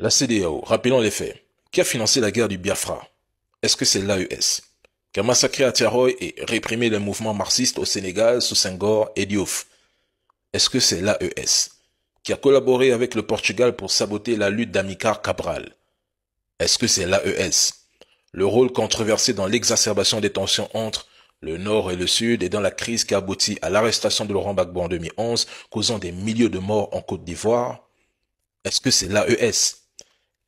La CEDEAO, rappelons les faits. Qui a financé la guerre du Biafra? Est-ce que c'est l'AES? Qui a massacré à Tiaroy et réprimé les mouvements marxistes au Sénégal sous Senghor et Diouf? Est-ce que c'est l'AES? Qui a collaboré avec le Portugal pour saboter la lutte d'Amilcar Cabral? Est-ce que c'est l'AES? Le rôle controversé dans l'exacerbation des tensions entre le Nord et le Sud et dans la crise qui aboutit à l'arrestation de Laurent Gbagbo en 2011, causant des milliers de morts en Côte d'Ivoire? Est-ce que c'est l'AES?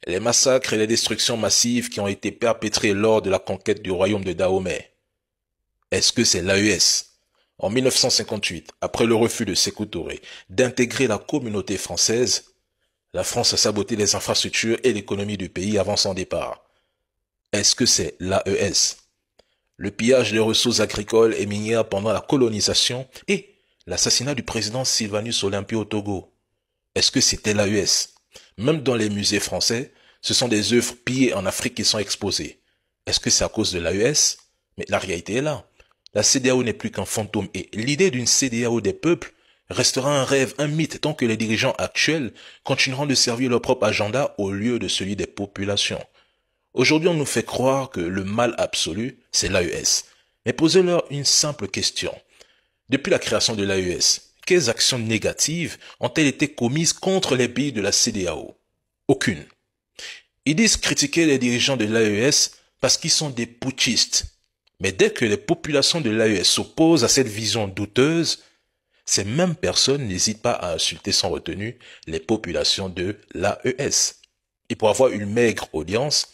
Les massacres et les destructions massives qui ont été perpétrés lors de la conquête du royaume de Dahomey. Est-ce que c'est l'AES? En 1958, après le refus de Sékou Touré d'intégrer la communauté française, la France a saboté les infrastructures et l'économie du pays avant son départ. Est-ce que c'est l'AES? Le pillage des ressources agricoles et minières pendant la colonisation et l'assassinat du président Sylvanus Olympio au Togo. Est-ce que c'était l'AES? Même dans les musées français, ce sont des œuvres pillées en Afrique qui sont exposées. Est-ce que c'est à cause de l'AES? Mais la réalité est là. La CEDEAO n'est plus qu'un fantôme et l'idée d'une CEDEAO des peuples restera un rêve, un mythe tant que les dirigeants actuels continueront de servir leur propre agenda au lieu de celui des populations. Aujourd'hui, on nous fait croire que le mal absolu, c'est l'AES. Mais posez-leur une simple question. Depuis la création de l'AES, quelles actions négatives ont-elles été commises contre les pays de la CEDEAO? Aucune. Ils disent critiquer les dirigeants de l'AES parce qu'ils sont des putschistes. Mais dès que les populations de l'AES s'opposent à cette vision douteuse, ces mêmes personnes n'hésitent pas à insulter sans retenue les populations de l'AES. Et pour avoir une maigre audience,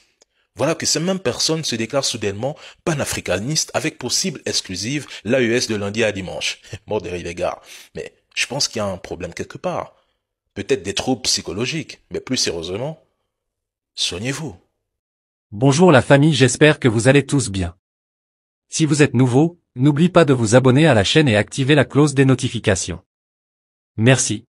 voilà que ces mêmes personnes se déclarent soudainement panafricanistes avec pour cible exclusive l'AES de lundi à dimanche. Mort de rire les gars. Mais je pense qu'il y a un problème quelque part. Peut-être des troubles psychologiques, mais plus sérieusement, soignez-vous. Bonjour la famille, j'espère que vous allez tous bien. Si vous êtes nouveau, n'oubliez pas de vous abonner à la chaîne et activer la cloche des notifications. Merci.